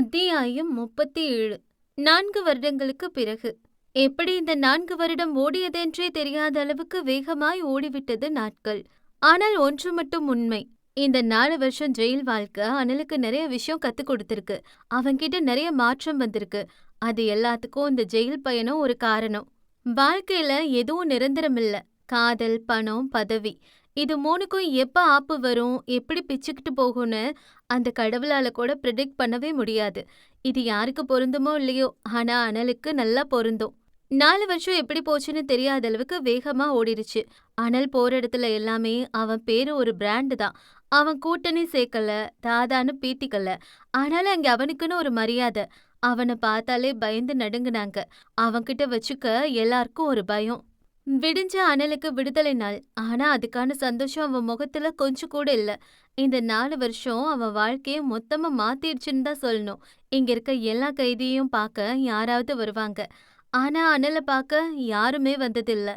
அத்தியாயம் 37. 4 வருடங்களுக்கு பிறகு. எப்படி இந்த 4 வருடம் ஓடியதென்றே தெரியாத அளவுக்கு வேகமாய் ஓடிவிட்டது நாட்கள். ஆனால் ஒன்று மட்டும் உண்மை. இந்த 4 வருஷம் ஜெயில் வாழ்க்கை அனலுக்கு நிறைய விஷயம் கத்துக் கொடுத்திருக்கு. அவன்கிட்ட நிறைய மாற்றம் வந்திருக்கு. அது எல்லாத்துக்கும் இந்த ஜெயில் பயணம் ஒரு காரணம். வாழ்க்கையில எதுவும் நிரந்தரமில்ல. காதல், பணம், பதவி, இது 3க்கும் எப்ப ஆப்பு வரும், எப்படி பிச்சுக்கிட்டு போகும்னு அந்த கடவுளால கூட ப்ரெடிக்ட் பண்ணவே முடியாது. இது யாருக்கு பொருந்துமோ இல்லையோ, ஆனா அனலுக்கு நல்லா பொருந்தும். 4 வருஷம் எப்படி போச்சுன்னு தெரியாத அளவுக்கு வேகமா ஓடிடுச்சு. அனல் போற இடத்துல எல்லாமே அவன் பேரு ஒரு பிராண்டு தான். அவன் கூட்டணி சேர்க்கல, தாதான்னு பீத்திக்கல. ஆனாலும் அங்க அவனுக்குன்னு ஒரு மரியாதை. அவனை பார்த்தாலே பயந்து நடுங்குனாங்க. அவன்கிட்ட வச்சுக்க எல்லாருக்கும் ஒரு பயம். விடிஞ்ச அனலுக்கு விடுதலை நாள். ஆனா அதுக்கான சந்தோஷம் அவன் முகத்துல கொஞ்சம் கூட இல்ல. இந்த 4 வருஷம் அவன் வாழ்க்கைய மொத்தமா மாத்திடுச்சுன்னு தான் சொல்லணும். இங்க இருக்க எல்லா கைதியையும் பார்க்க யாராவது வருவாங்க. ஆனா அனல பார்க்க யாருமே வந்ததில்ல.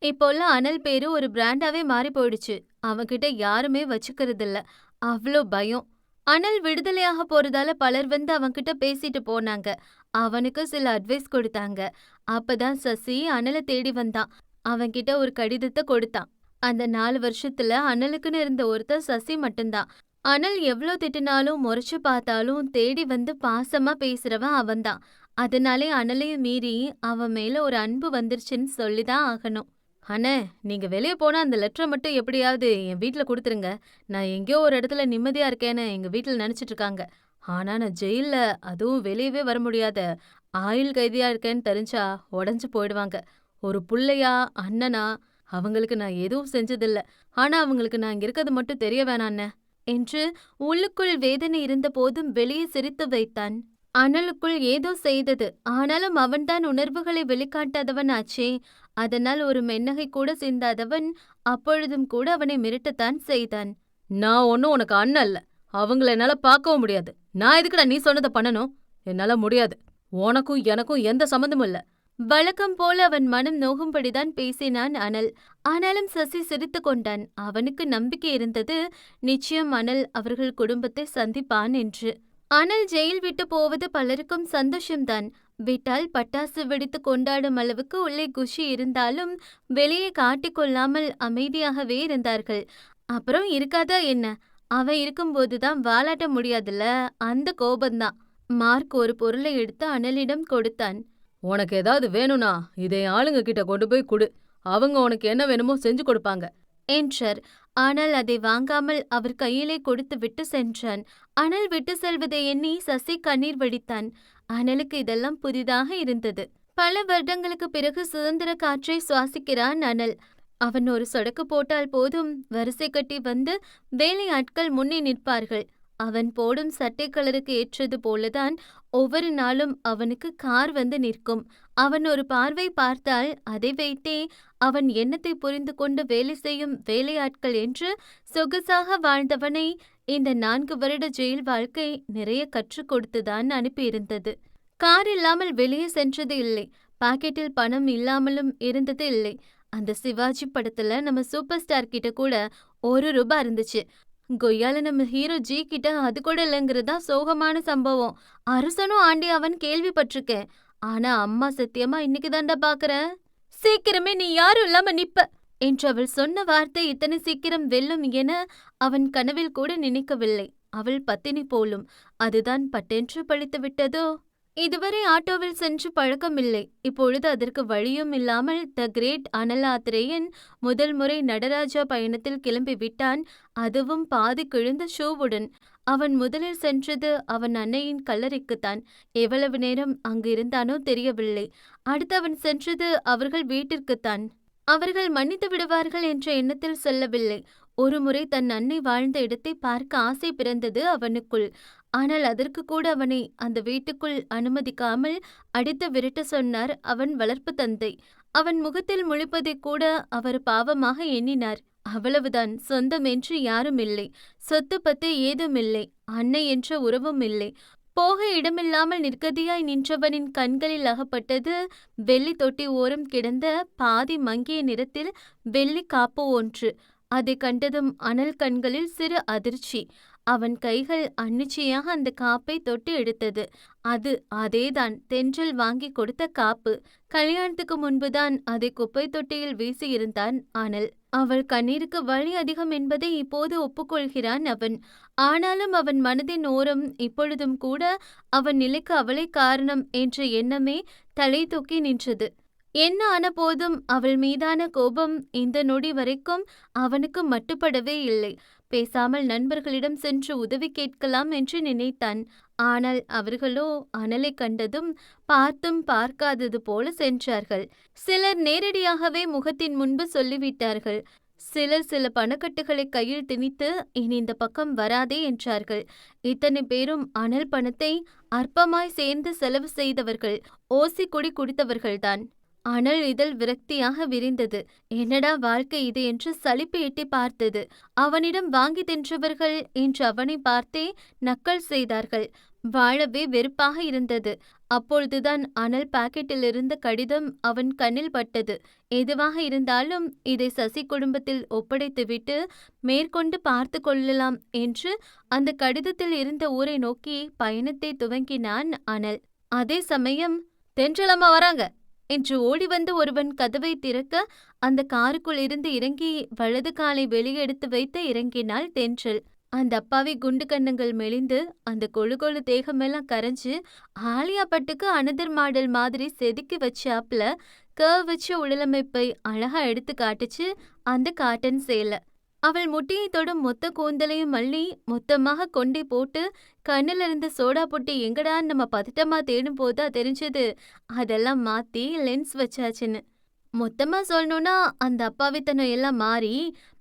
இப்போல்லாம் அனல் பேரு ஒரு பிராண்டாவே மாறி போயிடுச்சு. அவன்கிட்ட யாருமே வச்சுக்கிறதில்ல. அவ்ளோ பயம். அனல் விடுதலையாக போறதால பலர் வந்து அவன்கிட்ட பேசிட்டு போனாங்க. அவனுக்கு சில அட்வைஸ் கொடுத்தாங்க. அப்பதான் சசி அனல தேடி வந்தான். அவன்கிட்ட ஒரு கடிதத்தை கொடுத்தான். அந்த 4 வருஷத்துல அனலுக்குன்னு இருந்த ஒருத்தர் சசி மட்டும்தான். அனல் எவ்ளோ திட்டினாலும் முறைச்சு பார்த்தாலும் தேடி வந்து பாசமா பேசுறவன் அவன்தான். அதனாலே அனலையும் மீறி அவன் மேல ஒரு அன்பு வந்துருச்சுன்னு சொல்லிதான் ஆகணும். அண்ணே, நீங்க வெளியே போனா அந்த லெட்டரை மட்டும் எப்படியாவது என் வீட்டுல கொடுத்துருங்க. நான் எங்கேயோ ஒரு இடத்துல நிம்மதியா இருக்கேன்னு எங்க வீட்டுல நினைச்சிட்டு இருக்காங்க. ஆனா நான் ஜெயில்ல, அதுவும் வெளியவே வர முடியாத ஆயுள் கைதியா இருக்கேன்னு தெரிஞ்சா உடஞ்சு போயிடுவாங்க. ஒரு புள்ளையா, அண்ணனா, அவங்களுக்கு நான் எதுவும் செஞ்சதில்ல. ஆனா அவங்களுக்கு நான் இங்க இருக்கிறது மட்டும் தெரிய வேணாண்ணே என்று உள்ளுக்குள் வேதனை இருந்த போதும் வெளியே சிரித்து வைத்தான். அனலுக்குள் ஏதோ செய்தது. ஆனாலும் அவன்தான் உணர்வுகளை வெளிக்காட்டாதவன் ஆச்சே. அதனால் ஒரு மென்னகை கூட சிந்தாதவன் அப்பொழுதும் கூட அவனை மிரட்டத்தான் செய்தான். நான் ஒன்னும் உனக்கு அண்ணன் இல்ல. அவங்கள என்னால பார்க்கவும் முடியாது. நான் எதுக்குடா நீ சொன்னதை பண்ணணும்? என்னால முடியாது. உனக்கும் எனக்கும் எந்த சம்மந்தமும் இல்ல. வழக்கம் போல அவன் மனம் நோகும்படிதான் பேசினான் அனல். ஆனாலும் சசி சிரித்து கொண்டான். அவனுக்கு நம்பிக்கை இருந்தது, நிச்சயம் அனல் அவர்கள் குடும்பத்தை சந்திப்பான் என்று. அனல் ஜெயில் விட்டு போவது பலருக்கும் சந்தோஷம்தான். விட்டால் பட்டாசு வெடித்து கொண்டாடும் அளவுக்கு உள்ளே குஷி இருந்தாலும் வெளியே காட்டிக்கொள்ளாமல் அமைதியாகவே இருந்தார்கள். அப்புறம் இருக்காதா என்ன? அவன் இருக்கும்போதுதான் வாலாட்ட முடியாதுல்ல, அந்த கோபந்தான். மார்க் ஒரு பொருளை எடுத்து அனலிடம் கொடுத்தான். உனக்கு ஏதாவது வேணும்னா இதை ஆளுங்க கிட்ட கொண்டு போய் கொடு. அவங்க உனக்கு என்ன வேணுமோ செஞ்சு கொடுப்பாங்க என்றார். ஆனால் அதை வாங்காமல் அவர் கையிலே கொடுத்து விட்டு சென்றான். அனல் விட்டு செல்வதை எண்ணி சசி கண்ணீர் வடித்தான். அனலுக்கு இதெல்லாம் புதிதாக இருந்தது. பல வருடங்களுக்கு பிறகு சுதந்திர காற்றை சுவாசிக்கிறான் அனல். அவன் ஒரு சொடக்கு போட்டால் போதும், வரிசை கட்டி வந்து வேலையாட்கள் முன்னே நிற்பார்கள். அவன் போடும் சட்டை கலருக்கு ஏற்றது போலதான் ஒவ்வொரு நாளும் அவனுக்கு கார் வந்து நிற்கும். அவன் ஒரு பார்வை பார்த்தால் அதை வைத்தே அவன் எண்ணத்தை புரிந்து கொண்டு வேலை செய்யும் வேலையாட்கள் என்று சொகுசாக வாழ்ந்தவனை இந்த 4 வருட ஜெயில் வாழ்க்கை நிறைய கற்றுக் கொடுத்துதான் அனுப்பியிருந்தது. கார் இல்லாமல் வெளியே சென்றது இல்லை. பாக்கெட்டில் பணம் இல்லாமலும் இருந்தது இல்லை. அந்த சிவாஜி படத்துல நம்ம சூப்பர் ஸ்டார் கிட்ட கூட 1 ரூபாய் இருந்துச்சு. கொய்யால நம்ம ஹீரோ ஜி கிட்ட அது கூட இல்லைங்கிறதா சோகமான சம்பவம். அரசனும் ஆண்டி அவன் கேள்விப்பட்டிருக்கேன். ஆனா அம்மா சத்தியமா இன்னைக்கு தாண்டா பாக்குறேன். சீக்கிரமே நீ யாரும் இல்லாம நிப்ப என்று அவள் சொன்ன வார்த்தை இத்தனை சீக்கிரம் வெல்லும் என அவன் கனவில் கூட நினைக்கவில்லை. அவள் பத்தினி போலும். அதுதான் பட்டென்று பழித்து விட்டதோ. இதுவரை ஆட்டோவில் சென்று பழக்கமில்லை. இப்பொழுது அதற்கு வழியும் இல்லாமல் த கிரேட் அனல் ஆத்திரேயன் முதல் முறை நடராஜா பயணத்தில் கிளம்பி விட்டான். அதுவும் பாதி கிழிந்த ஷூவுடன். அவன் முதலில் சென்றது அவன் அன்னையின் கல்லறைக்குத்தான். எவ்வளவு நேரம் அங்கு இருந்தானோ தெரியவில்லை. அடுத்து அவன் சென்றது அவர்கள் வீட்டிற்குத்தான். அவர்கள் மன்னித்து விடுவார்கள் என்ற எண்ணத்தில் செல்லவில்லை. ஒரு முறை தன் அன்னை வாழ்ந்த இடத்தை பார்க்க ஆசை பிறந்தது அவனுக்குள். ஆனால் அதற்கு கூட அவனை அந்த வீட்டுக்குள் அனுமதிக்காமல் அடித்து விரட்ட சொன்னார் அவன் வளர்ப்பு தந்தை. அவன் முகத்தில் முழிப்பதை கூட அவர் பாவமாக எண்ணினார். அவ்வளவுதான். சொந்தம் என்று யாரும் இல்லை. சொத்து பத்து ஏதுமில்லை. அன்னை என்ற உறவும் இல்லை. போக இடமில்லாமல் நிர்கதியாய் நின்றவனின் கண்களில் அகப்பட்டது வெள்ளி தொட்டி ஓரம் கிடந்த பாதி மங்கிய நிறத்தில் வெள்ளி காப்பு ஒன்று. அதை கண்டதும் அனல் கண்களில் சிறு அதிர்ச்சி. அவன் கைகள் அன்னிச்சையாக அந்த காப்பை தொட்டு எடுத்தது. அது அதேதான் தென்றல் வாங்கி கொடுத்த காப்பு. கல்யாணத்துக்கு முன்புதான் அதை குப்பை தொட்டியில் வீசியிருந்தான் அனல். அவள் கண்ணீருக்கு வழி அதிகம் என்பதை இப்போது ஒப்புக்கொள்கிறான் அவன். ஆனாலும் அவன் மனதின் ஓரம் இப்பொழுதும் கூட அவன் நிலைக்கு அவளே காரணம் என்ற எண்ணமே தலை தூக்கி நின்றது. என்ன ஆன போதும் அவள் மீதான கோபம் இந்த நொடி வரைக்கும் அவனுக்கு மட்டுப்படவே இல்லை. பேசாமல் நண்பர்களிடம் சென்று உதவி கேட்கலாம் என்று நினைத்தான். ஆனால் அவர்களோ அனலை கண்டதும் பார்த்தும் பார்க்காதது போல சென்றார்கள். சிலர் நேரடியாகவே முகத்தின் முன்பு சொல்லிவிட்டார்கள். சிலர் சில பணக்கட்டுகளை கையில் திணித்து இனி இந்த பக்கம் வராதே என்றார்கள். இத்தனை பேரும் அனல் பணத்தை அற்பமாய் சேர்ந்து செலவு செய்தவர்கள், ஓசி குடி குடித்தவர்கள்தான். அனல் இதழ் விரக்தியாக விரிந்தது. என்னடா வாழ்க்கை இது என்று சலிப்பு எட்டி பார்த்தது. அவனிடம் வாங்கி தின்றவர்கள் என்று அவனை பார்த்தே நக்கல் செய்தார்கள். வாழவே வெறுப்பாக இருந்தது. அப்பொழுதுதான் அனல் பாக்கெட்டில் இருந்த கடிதம் அவன் கண்ணில் பட்டது. எதுவாக இருந்தாலும் இதை சசி குடும்பத்தில் ஒப்படைத்துவிட்டு மேற்கொண்டு பார்த்து கொள்ளலாம் என்று அந்த கடிதத்தில் இருந்த ஊரை நோக்கி பயணத்தை துவங்கினான் அனல். அதே சமயம், தென்றலம்மா வராங்க என்று ஓடி வந்து ஒருவன் கதவை திறக்க அந்த காருக்குள் இருந்து இறங்கி வலது காலை வெளியெடுத்து வைத்து இறங்கினாள் தென்றல். அந்த அப்பாவி குண்டு கண்ணங்கள் மெலிந்து அந்த கொழு கொழு தேகமெல்லாம் கரைஞ்சு ஆலியா பட்டுக்கு அனதர் மாடல் மாதிரி செதுக்கி வச்சாப்ல கர்வ் வச்ச உடலமைப்பை அழகா எடுத்து காட்டுச்சு அந்த காட்டன் சேலை. அவள் முட்டியை தொடும் மொத்த கூந்தலையும் அள்ளி மொத்தமாக கொண்டே போட்டு கண்ணில் இருந்த சோடா புட்டி எங்கடான்னு நம்ம பதட்டமா தேடும் போதா தெரிஞ்சது அதெல்லாம் மாத்தி லென்ஸ் வச்சாச்சுன்னு. மொத்தமா சொல்லணும்னா அந்த அப்பாவித்தனம் எல்லாம் மாறி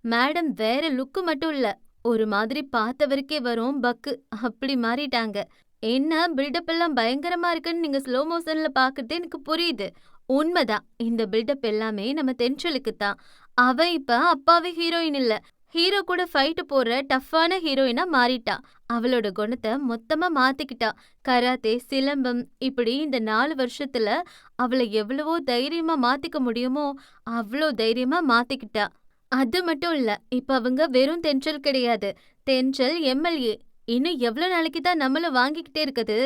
மேடம் வேற லுக்கு மட்டும் இல்ல, ஒரு மாதிரி பார்த்தவருக்கே வரும் பக்கு அப்படி மாறிட்டாங்க. என்ன பில்டப் எல்லாம் பயங்கரமா இருக்குன்னு நீங்க ஸ்லோ மோஷன்ல பாக்குறது எனக்கு புரியுது. உண்மைதான், இந்த பில்டப் எல்லாமே நம்ம தென்றலுக்கு தான். அவ இப்ப அப்பாவி ஹீரோயின் இல்ல, ஹீரோ கூட ஃபைட்டு போற டஃப்பான ஹீரோயினா மாறிட்டா. அவளோட குணத்தை மொத்தமா மாத்திக்கிட்டா. கராத்தே, சிலம்பம் இப்படி இந்த 4 வருஷத்துல அவளை எவ்வளவோ தைரியமா மாத்திக்க முடியுமோ அவ்வளோ தைரியமா மாத்திக்கிட்டா. அது மட்டும் இல்ல, இப்ப அவங்க வெறும் தென்றல் கிடையாது, தென்றல் எம்எல்ஏ. இன்னும் எவ்வளவு நாளைக்கு தான் நம்மளும் வாங்கிக்கிட்டே இருக்குது?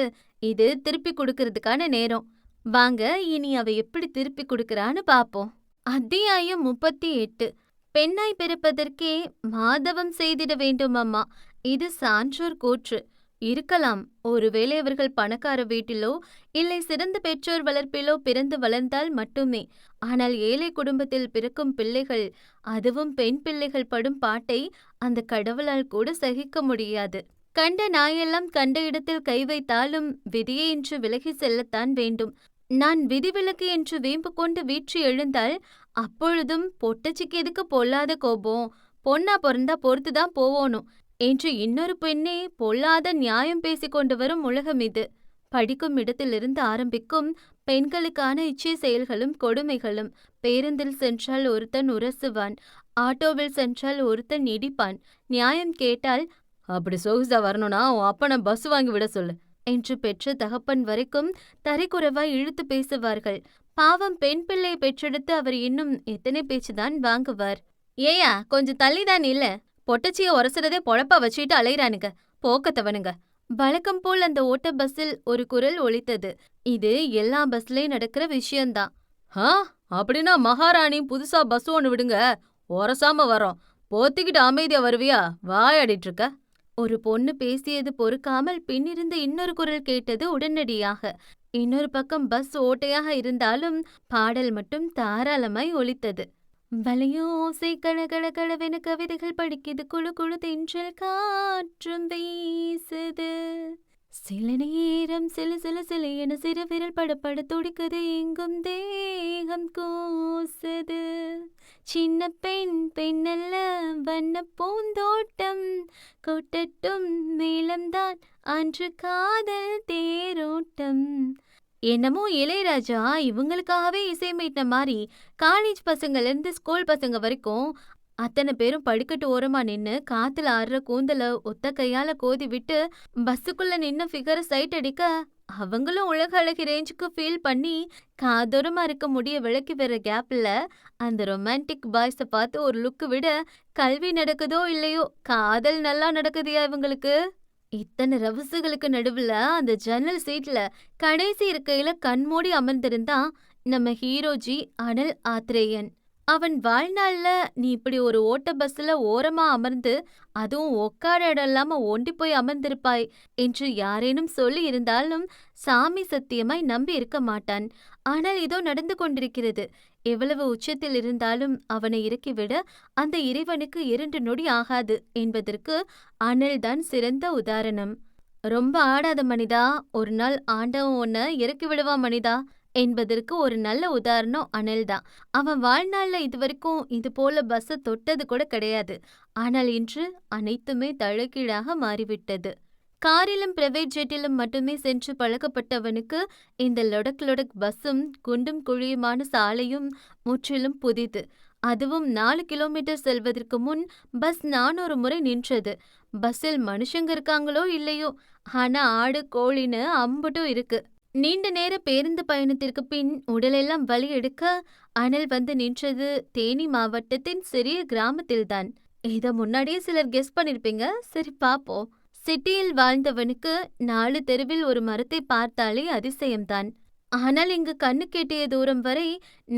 இது திருப்பி கொடுக்கறதுக்கான நேரம். வாங்க இனி அவ எப்படி திருப்பி கொடுக்கறான்னு பாப்போம். அத்தியாயம் 38. பெண்ணாய் பிறப்பதற்கே மாதவம் செய்திட வேண்டும் அம்மா. இது சான்றோர் கூற்று. இருக்கலாம், ஒருவேளை அவர்கள் பணக்கார வீட்டிலோ இல்லை சிறந்த பெற்றோர் வளர்ப்பிலோ பிறந்து வளர்ந்தால் மட்டுமே. ஆனால் ஏழை குடும்பத்தில் பிறக்கும் பிள்ளைகள், அதுவும் பெண் பிள்ளைகள் படும் பாட்டை அந்த கடவுளால் கூட சகிக்க முடியாது. கண்ட நாயெல்லாம் கண்ட இடத்தில் கை வைத்தாலும் விதியை என்று விலகி செல்லத்தான் வேண்டும். நான் விதிவிலக்கு என்று வீம்பு கொண்டு வீற்றி எழுந்தால் அப்பொழுதும் பொட்டச்சிக்கு எதுக்கு பொல்லாத கோபம், பொண்ணா பிறந்தா பொறுத்துதான் போவோணும் என்று இன்னொரு பெண்ணே பொல்லாத நியாயம் பேசிக் கொண்டு வரும் உலகம் இது. படிக்கும் இடத்திலிருந்து ஆரம்பிக்கும் பெண்களுக்கான இச்சை செயல்களும் கொடுமைகளும். பேருந்தில் சென்றால் ஒருத்தன் உரசுவான், ஆட்டோவில் சென்றால் ஒருத்தன் இடிப்பான். நியாயம் கேட்டால், அப்படி சொகுசா வரணும்னா உன் அப்பனை பஸ் வாங்கி விட சொல்லு என்று பெற்ற தகப்பன் வரைக்கும் தரைக்குறைவாய் இழுத்து பேசுவார்கள். பாவம், பெண் பிள்ளையை பெற்றெடுத்து அவர் இன்னும் எத்தனை பேச்சுதான் வாங்குவார். ஏயா கொஞ்சம் தள்ளிதான் இல்ல, பொட்டச்சிய உரசுறதே பொழப்பா வச்சுட்டு அலையிறானுங்க போக்கத்தவனுங்க. வழக்கம் போல் அந்த ஓட்ட பஸ்ஸில் ஒரு குரல் ஒலித்தது. இது எல்லா பஸ்லயும் நடக்கிற விஷயம்தான். அப்படின்னா மகாராணி புதுசா பஸ் ஒன்று விடுங்க, உரசாம வரோம், போத்திக்கிட்டு அமைதியா வருவியா, வாயாடிட்டு இருக்க. ஒரு பொண்ணு பேசியது பொறுக்காமல் பின்னிருந்து இன்னொரு குரல் கேட்டது உடனடியாக. இன்னொரு பக்கம் பஸ் ஓட்டையாக இருந்தாலும் பாடல் மட்டும் தாராளமாய் ஒலித்தது. வலையோசை கழகழ கழவென கவிதைகள் படிக்குது, குழு குழு தென்றல் காற்றும் வீசுது, சில நேரம் சில சில சில என சிறு விரல் படப்பட துடிக்குது, எங்கும் தேகம் கூசுது, சின்ன பெண் பெண்ணல்ல வண்ண பூந்தோட்டம், கொட்டட்டும் மேளம்தான் அன்று காதல் தேரோட்டம். என்னமோ இளையராஜா இவங்களுக்காகவே இசையமைத்த மாதிரி காலேஜ் பசங்கள்ல இருந்து ஸ்கூல் பசங்க வரைக்கும் அத்தனை பேரும் படிக்கட்டு ஓரமா நின்னு காத்துல ஆடுற கூந்தல ஒத்த கையால கோதி விட்டு பஸ்ஸுக்குள்ள நின்னு ஃபிகரை சைட் அடிக்க அவங்களும் உலக அழகி ரேஞ்சுக்கு ஃபீல் பண்ணி காதோரமா இருக்க முடிய விலக்கி வர கேப்ல அந்த ரொமான்டிக் பாய்ஸ பார்த்து ஒரு லுக் விட கல்வி நடக்குதோ இல்லையோ காதல் நல்லா நடக்குதுயா இவங்களுக்கு. இத்தனை ரவுசுகளுக்கு நடுவுல அந்த ஜன்னல் சீட்ல கடைசி இருக்கையில கண்மூடி அமர்ந்திருந்தான் நம்ம ஹீரோஜி அனல் ஆத்ரேயன். அவன் வாழ்நாள்ல நீ இப்படி ஒரு ஓட்ட பஸ்ல ஓரமா அமர்ந்து அதுவும் உட்கார இடம் இல்லாம ஒண்டி போய் அமர்ந்திருப்பாய் என்று யாரேனும் சொல்லி இருந்தாலும் சாமி சத்தியமாய் நம்பி இருக்க மாட்டான். ஆனால் இதோ நடந்து கொண்டிருக்கிறது. எவ்வளவு உச்சத்தில் இருந்தாலும் அவனை இறக்கிவிட அந்த இறைவனுக்கு 2 நொடி ஆகாது என்பதற்கு அனல்தான் சிறந்த உதாரணம். ரொம்ப ஆடாத மனிதா, ஒரு நாள் ஆண்டவன் உன்னை இறக்கி விடுவா மனிதா என்பதற்கு ஒரு நல்ல உதாரணம் அனல்தான். அவன் வாழ்நாள்ல இதுவரைக்கும் இது போல பஸ்ஸ தொட்டது கூட கிடையாது. ஆனால் இன்று அனைத்துமே தலைகீழாக மாறிவிட்டது. காரிலும் பிரைவேட் ஜெட்டிலும் மட்டுமே சென்று பழக்கப்பட்டவனுக்கு இந்த லொடக் லொடக் பஸ்ஸும் குண்டும் குழியுமான சாலையும் முற்றிலும் புதிது. அதுவும் 4 கிலோமீட்டர் செல்வதற்கு முன் பஸ் 400 முறை நின்றது. பஸ்ஸில் மனுஷங்க இருக்காங்களோ இல்லையோ, ஆனா ஆடு கோழின்னு அம்புட்டும் இருக்கு. நீண்ட நேர பேருந்து பயணத்திற்கு பின் உடலெல்லாம் வலி எடுக்க அனல் வந்து நின்றது தேனி மாவட்டத்தின் சிறிய கிராமத்தில்தான். இத முன்னாடியே சிலர் கெஸ் பண்ணிருப்பீங்க. சரி பாப்போம். சிட்டியில் வாழ்ந்தவனுக்கு 4 தெருவில் ஒரு மரத்தை பார்த்தாலே அதிசயம்தான். ஆனால் இங்கு கண்ணு கெட்டிய தூரம் வரை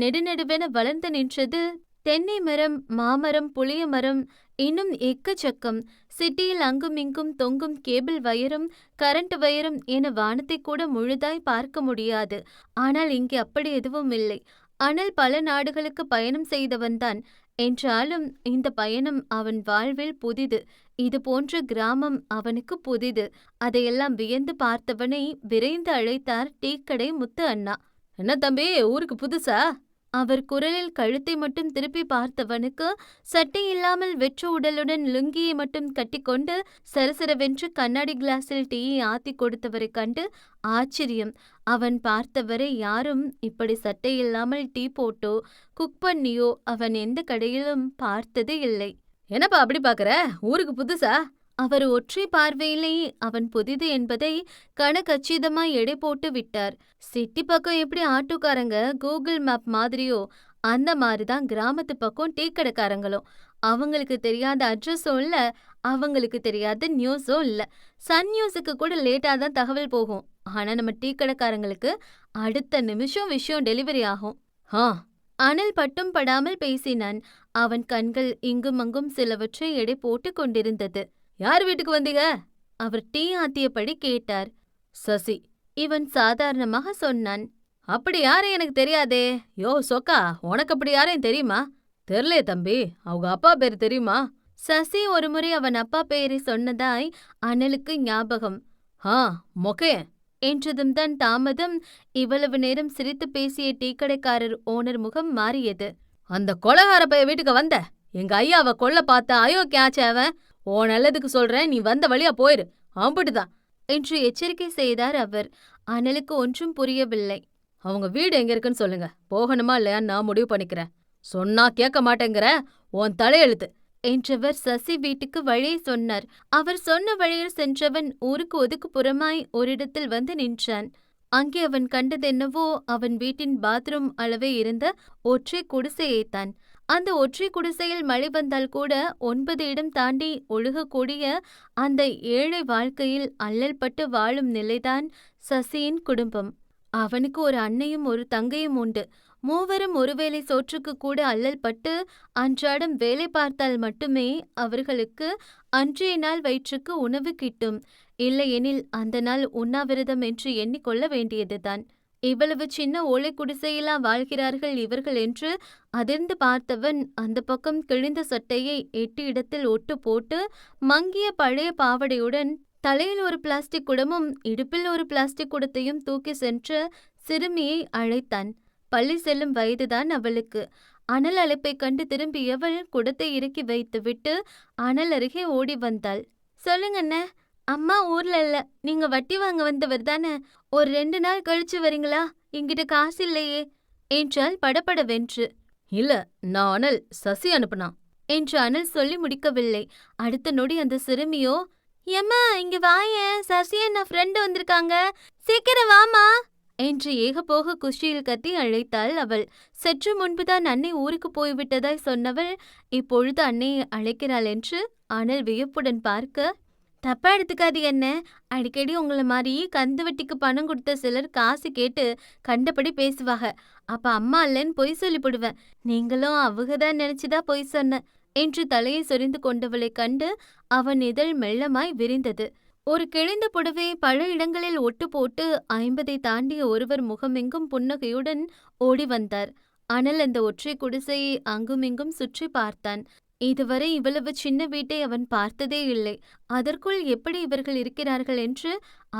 நெடுநெடுவென வளர்ந்து நின்றது தென்னை மரம், மாமரம், புளிய மரம், இன்னும் எக்கச்சக்கம். சிட்டியில் அங்குமிங்கும் தொங்கும் கேபிள் வயரும் கரண்ட் வயரும் என வானத்தை கூட முழுதாய் பார்க்க முடியாது. ஆனால் இங்கே அப்படி எதுவும் இல்லை. அனல் பல நாடுகளுக்கு பயணம் செய்தவன்தான். என்றாலும் இந்த பயணம் அவன் வாழ்வில் புதிது. இது போன்ற கிராமம் அவனுக்கு புதிது. அதையெல்லாம் வியந்து பார்த்தவனை விரைந்து அழைத்தார் டீக்கடை முத்து அண்ணா. என்ன தம்பி, ஊருக்கு புதுசா? அவர் குரலில் கழுத்தை மட்டும் திருப்பி பார்த்தவனுக்கு சட்டை இல்லாமல் வெற்று உடலுடன் லுங்கியை மட்டும் கட்டிக்கொண்டு சரசரவென்று கண்ணாடி கிளாஸில் டீயை ஆத்தி கொடுத்தவரை கண்டு ஆச்சரியம். அவன் பார்த்தவரை யாரும் இப்படி சட்டை இல்லாமல் டீ போட்டோ குக் பண்ணியோ அவன் எந்த கடையிலும் பார்த்தது இல்லை. என்னப்பா அப்படி பாக்குற, ஊருக்கு புதுசா? அவர் ஒற்றை பார்வையிலேயே அவன் புதிது என்பதை கணக்கச்சிதமாய் எடை போட்டு விட்டார். சிட்டி பக்கம் எப்படி ஆட்டோக்காரங்க கூகுள் மேப் மாதிரியோ அந்த மாதிரிதான் கிராமத்து பக்கம் டீ கடைக்காரங்களும். அவங்களுக்கு தெரியாத அட்ரஸும் இல்ல, அவங்களுக்கு தெரியாத நியூஸும் இல்ல. சன் நியூஸுக்கு கூட லேட்டா தான் தகவல் போகும். ஆனா நம்ம டீ கடைக்காரங்களுக்கு அடுத்த நிமிஷம் விஷயம் டெலிவரி ஆகும். அனல் பட்டும் படாமல் பேசினான். அவன் கண்கள் இங்கும் அங்கும் சிலவற்றை எடை போட்டு கொண்டிருந்தது. யார் வீட்டுக்கு வந்தீங்க? அவர் டீ ஆத்தியபடி கேட்டார். சசி, இவன் சாதாரணமாக சொன்னான். அப்படி யாரும் எனக்கு தெரியாதே. யோ சொக்கா, உனக்கு அப்படி யாரையும் தெரியுமா? தெரியலே தம்பி, அவங்க அப்பா பேர் தெரியுமா? சசி ஒருமுறை அவன் அப்பா பெயரை சொன்னதாய் அனலுக்கு ஞாபகம். மொக்கையன் என்றதும் தான் தாமதம். இவ்வளவு நேரம் சிரித்து பேசிய டீக்கடைக்காரர் ஓனர் முகம் மாறியது. அந்த கொலகார பைய வீட்டுக்கு வந்த எங்க ஐயாவை கொல்ல பார்த்த அயோக்கியாச்சே அவன். ஓ நல்லதுக்கு சொல்றேன், நீ வந்த வழியா போயிரு, அம்பிட்டுதான் என்று எச்சரிக்கை செய்தார் அவர். அனலுக்கு ஒன்றும் புரியவில்லை. அவங்க வீடு எங்க இருக்குன்னு சொல்லுங்க, போகணுமா இல்லையா நான் முடிவு பண்ணிக்கிறேன். சொன்னா கேட்க மாட்டேங்கிற, உன் தலையெழுத்து என்றவர் சசி வீட்டுக்கு வழியை சொன்னார். அவர் சொன்ன வழியில் சென்றவன் ஊருக்கு ஒதுக்குப்புறமாய் ஓரிடத்தில் வந்து நின்றான். அங்கே அவன் கண்டதென்னவோ அவன் வீட்டின் பாத்ரூம் அளவே இருந்த ஒற்றை குடிசையைத்தான். அந்த ஒற்றை குடிசையில் மழை வந்தால் கூட 9 இடம் தாண்டி ஒழுகக்கூடிய அந்த ஏழை வாழ்க்கையில் அல்லல் பட்டு வாழும் நிலைதான் சசியின் குடும்பம். அவனுக்கு ஒரு அன்னையும் ஒரு தங்கையும் உண்டு. மூவரும் ஒருவேளை சோற்றுக்கு கூட அல்லல் பட்டு அன்றாடம் வேலை பார்த்தால் மட்டுமே அவர்களுக்கு அன்றைய நாள் வயிற்றுக்கு உணவு கிட்டும். இல்லையெனில் அந்த நாள் உண்ணாவிரதம் என்று எண்ணிக்கொள்ள வேண்டியதுதான். இவ்வளவு சின்ன ஓலை குடிசையிலா வாழ்கிறார்கள் இவர்கள் என்று அதிர்ந்து பார்த்தவன் அந்த பக்கம் கிழிந்த சட்டையை 8 இடத்தில் ஒட்டு போட்டு மங்கிய பழைய பாவடையுடன் தலையில் ஒரு பிளாஸ்டிக் குடமும் இடுப்பில் ஒரு பிளாஸ்டிக் குடத்தையும் தூக்கி சென்று சிறுமியை அழைத்தான். பள்ளி செல்லும் வயதுதான் அவளுக்கு. அனல் அழைப்பை கண்டு திரும்பியவள் குடத்தை இறக்கி வைத்துவிட்டு அனல் அருகே ஓடி வந்தாள். சொல்லுங்கண்ண, அம்மா ஊர்ல இல்ல, நீங்க வட்டி வாங்க வந்தவர் தானே? ஒரு 2 நாள் கழிச்சு வரீங்களா? என்கிட்ட காசு இல்லையே என்றாள் படபடவென்று. இல்ல, நான் அனல், சசி அனுப்புனா என்று அனல் சொல்லி முடிக்கவில்லை. அடுத்த நொடி அந்த சிறுமியோ, ஏம்மா இங்க வாயேன், சசி அண்ணா ஃப்ரெண்டு வந்திருக்காங்க, சீக்கிரம் வாமா என்று ஏகபோக குஷியில் கத்தி அழைத்தாள் அவள். சற்று முன்புதான் அன்னை ஊருக்கு போய்விட்டதாய் சொன்னவள் இப்பொழுது அன்னையை அழைக்கிறாள் என்று அனல் வியப்புடன் பார்க்க, தப்பா எடுத்துக்காது என்ன, அடிக்கடி உங்களை மாதிரி கந்து வட்டிக்கு பணம் கொடுத்த சிலர் காசு கேட்டு கண்டபடி பேசுவாக. அப்ப அம்மா இல்லைன்னு பொய் சொல்லிவிடுவேன். நீங்களும் அவகதான் நினைச்சுதான் பொய் சொன்ன என்று தலையை சொரிந்து கொண்டவளை கண்டு அவன் இதழ் மெல்லமாய் விரிந்தது. ஒரு கிழிந்த புடவை பல இடங்களில் ஒட்டு போட்டு 50 தாண்டிய ஒருவர் முகமெங்கும் புன்னகையுடன் ஓடி வந்தார். அனல் அந்த ஒற்றை குடிசையை அங்குமிங்கும் சுற்றி பார்த்தான். இதுவரை இவ்வளவு சின்ன வீட்டை அவன் பார்த்ததே இல்லை. அதற்குள் எப்படி இவர்கள் இருக்கிறார்கள் என்று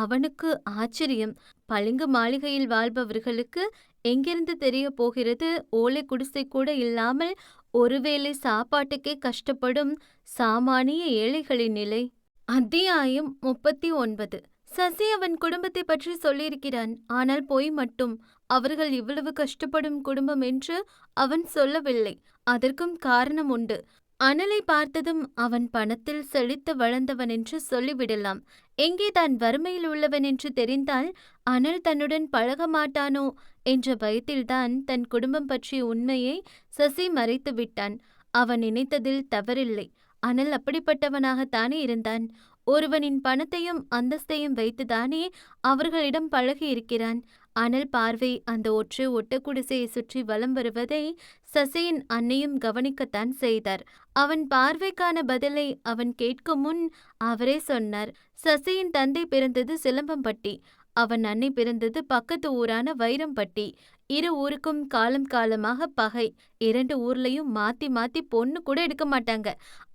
அவனுக்கு ஆச்சரியம். பளிங்கு மாளிகையில் வாழ்பவர்களுக்கு எங்கிருந்து தெரிய போகிறது ஓலை குடிசை கூட இல்லாமல் ஒருவேளை சாப்பாட்டுக்கே கஷ்டப்படும் சாமானிய ஏழைகளின் நிலை. அத்தியாயம் 39. சசி அவன் குடும்பத்தை பற்றி சொல்லியிருக்கிறான். ஆனால் பொய் மட்டும். அவர்கள் இவ்வளவு கஷ்டப்படும் குடும்பம் என்று அவன் சொல்லவில்லை. அதற்கும் காரணம் உண்டு. அனலை பார்த்ததும் அவன் பணத்தில் செழித்து வளர்ந்தவன் என்று சொல்லிவிடலாம். எங்கே தான் வறுமையில் உள்ளவன் என்று தெரிந்தால் அனல் தன்னுடன் பழக மாட்டானோ என்ற பயத்தில்தான் தன் குடும்பம் பற்றிய உண்மையை சசி மறைத்து விட்டான். அவன் நினைத்ததில் தவறில்லை. அனல் அப்படிப்பட்டவனாகத்தானே இருந்தான். ஒருவனின் பணத்தையும் அந்தஸ்தையும் வைத்துதானே அவர்களிடம் பழகி இருக்கிறான். அனல் பார்வை அந்த ஒற்றை ஒட்டக்குடிசையை சுற்றி வலம் வருவதை சசியின் அன்னையும் கவனிக்கத்தான் செய்தார். அவன் பார்வைக்கான பதிலை அவன் கேட்கும் முன் அவரே சொன்னார். சசியின் தந்தை பிறந்தது சிலம்பம்பட்டி, அவன் அன்னை பிறந்தது பக்கத்து ஊரான வைரம்பட்டி. இரு ஊருக்கும் காலம் காலமாக பகை. 2 ஊர்லயும் மாத்தி மாத்தி பொண்ணு கூட எடுக்க மாட்டாங்க.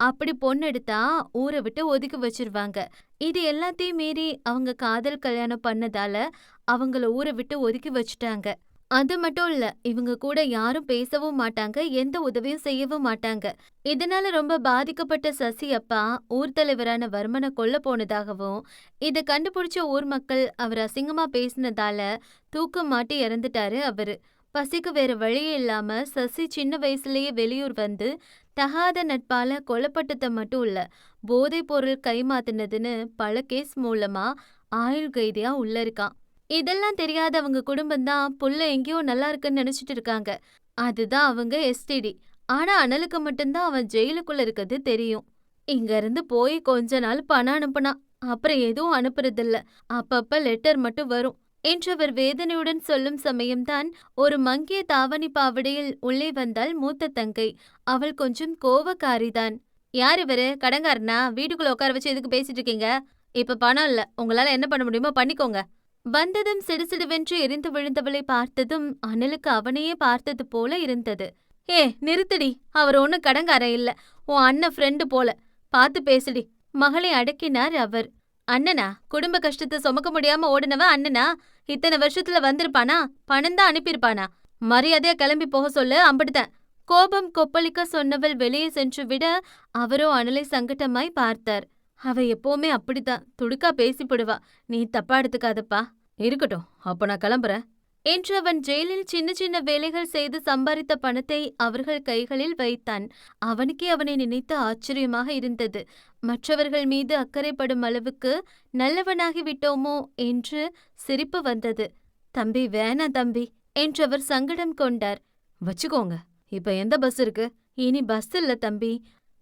அப்படி பொண்ணு எடுத்தா ஊரை விட்டு ஒதுக்கி வச்சிருவாங்க. இது எல்லாத்தையும் மீறி அவங்க காதல் கல்யாணம் பண்ணதால அவங்கள ஊரை விட்டு ஒதுக்கி வச்சுட்டாங்க. அது மட்டும் இல்ல, இவங்க கூட யாரும் பேசவும் மாட்டாங்க, எந்த உதவியும் செய்யவும் மாட்டாங்க. இதனால ரொம்ப பாதிக்கப்பட்ட சசி அப்பா ஊர் தலைவரான வர்மனை கொல்ல போனதாகவும், இதை கண்டுபிடிச்ச ஊர் மக்கள் அவர் அசிங்கமா பேசினதால தூக்கம் மாட்டி இறந்துட்டாரு அவரு. பசிக்கு வேற வழியே இல்லாம சசி சின்ன வயசுலயே வெளியூர் வந்து தகாத நட்பால கொல்லப்பட்டத மட்டும் இல்ல, போதைப் பொருள் கைமாத்தினதுன்னு பல கேஸ் மூலமா ஆயுள் கைதியா உள்ள இருக்கான். இதெல்லாம் தெரியாத அவங்க குடும்பம்தான் புள்ள எங்கேயோ நல்லா இருக்குன்னு நினைச்சிட்டு இருக்காங்க. அதுதான் அவங்க எஸ்டிடி. ஆனா அனலுக்கு மட்டும்தான் அவன் ஜெயிலுக்குள்ள இருக்கிறது தெரியும். இங்க இருந்து போய் கொஞ்ச நாள் பணம் அனுப்புனா, அப்புறம் எதுவும் அனுப்புறதில்ல. அப்பப்ப லெட்டர் மட்டும் வரும் என்றவர் வேதனையுடன் சொல்லும் சமயம்தான் ஒரு மங்கிய தாவணி பாவடையில் உள்ளே வந்தாள் மூத்த தங்கை. அவள் கொஞ்சம் கோவக்காரிதான். யார் இவரு? கடங்காரனா? வீட்டுக்குள்ள உட்கார வச்சு எதுக்கு பேசிட்டு இருக்கீங்க? இப்ப பணம் இல்ல, உங்களால என்ன பண்ண முடியுமோ பண்ணிக்கோங்க. வந்ததும் சிடுசிடுவென்று எரிந்து விழுந்தவளை பார்த்ததும் அனலுக்கு அவனையே பார்த்தது போல இருந்தது. ஏ நிறுத்தடி, அவர் ஒன்னும் கடங்காரன் இல்ல, உன் அண்ணன் ஃப்ரெண்டு போல. பார்த்து பேசுடி. மகளை அடக்கினார் அவர். அண்ணனா? குடும்ப கஷ்டத்தை சுமக்க முடியாம ஓடினவன் அண்ணனா? இத்தனை வருஷத்துல வந்திருப்பானா? பணம் தான் அனுப்பியிருப்பானா? மரியாதையா கிளம்பி போக சொல்லு, அம்பிடுதான். கோபம் கொப்பளிக்க சொன்னவள் வெளியே சென்று விட அவரோ அனலை சங்கட்டமாய் பார்த்தார். அவ எப்பவுமே அப்படித்தான், துடுக்கா பேசிப்படுவா. நீ தப்பா எடுத்துக்காதப்பா. இருக்கட்டும், அப்ப நான் கிளம்புறேன் என்று அவன் ஜெயிலில் சின்ன சின்ன வேலைகள் செய்து சம்பாதித்த பணத்தை அவர்கள் கைகளில் வைத்தான். அவனுக்கே அவனை நினைத்து ஆச்சரியமாக இருந்தது. மற்றவர்கள் மீது அக்கறைப்படும் அளவுக்கு நல்லவனாகி விட்டோமோ என்று சிரிப்பு வந்தது. தம்பி வேணாம் தம்பி என்றவர் சங்கடம் கொண்டார். வச்சுக்கோங்க. இப்ப எந்த பஸ் இருக்கு? இனி பஸ் இல்ல தம்பி,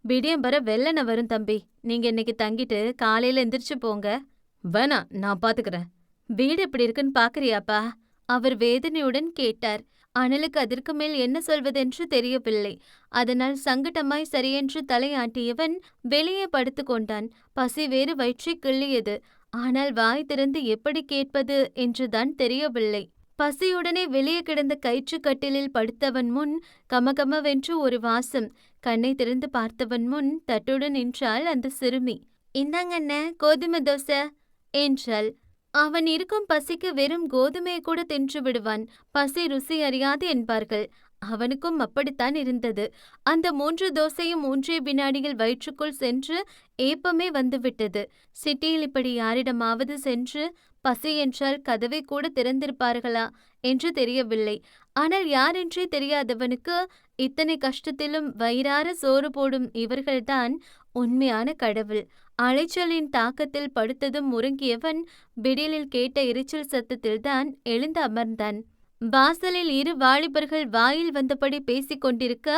விடியம்பர வெள்ளன வரும் தம்பி. நீங்க இன்னைக்கு தங்கிட்டு காலையில எந்திரிச்சு போங்க. வேணாம், நான் பாத்துக்கிறேன். வீடு எப்படி இருக்குன்னு பாக்குறியாப்பா? அவர் வேதனையுடன் கேட்டார். அனலுக்கு அதற்கு மேல் என்ன சொல்வதென்று தெரியவில்லை. அதனால் சங்கட்டமாய் சரியென்று தலையாட்டியவன் வெளியே படுத்து கொண்டான். பசி வேறு வயிற்றை கிள்ளியது. ஆனால் வாய் திறந்து எப்படி கேட்பது என்றுதான் தெரியவில்லை. பசியுடனே வெளியே கிடந்த கயிற்றுக்கட்டிலில் படுத்தவன் முன் கமகமவென்று ஒரு வாசம். கண்ணை திறந்து பார்த்தவன் முன் தட்டுடன் நின்றாள் அந்த சிறுமி. இந்தாங்கண்ண கோதுமை தோசை என்றாள். அவன் இருக்கும் பசிக்கு வெறும் கோதுமையை கூட தின்று விடுவான். பசி ருசி அறியாது என்பார்கள். அவனுக்கும் அப்படித்தான் இருந்தது. அந்த 3 தோசையும் 3 வினாடியில் வயிற்றுக்குள் சென்று ஏப்பமே வந்துவிட்டது. சிட்டியில் இப்படி யாரிடமாவது சென்று பசி என்றால் கதவை கூட திறந்திருப்பார்களா என்று தெரியவில்லை. ஆனால் யாரென்றே தெரியாதவனுக்கு இத்தனை கஷ்டத்திலும் வயிறார சோறு போடும் இவர்கள்தான் உண்மையான கடவுள். அலைச்சலின் தாக்கத்தில் படுத்ததும் உறங்கியவன் விடியலில் கேட்ட இரைச்சல் சத்தத்தில்தான் எழுந்து அமர்ந்தான். வாசலில் இரு வாலிபர்கள் வாயில் வந்தபடி பேசிக் கொண்டிருக்க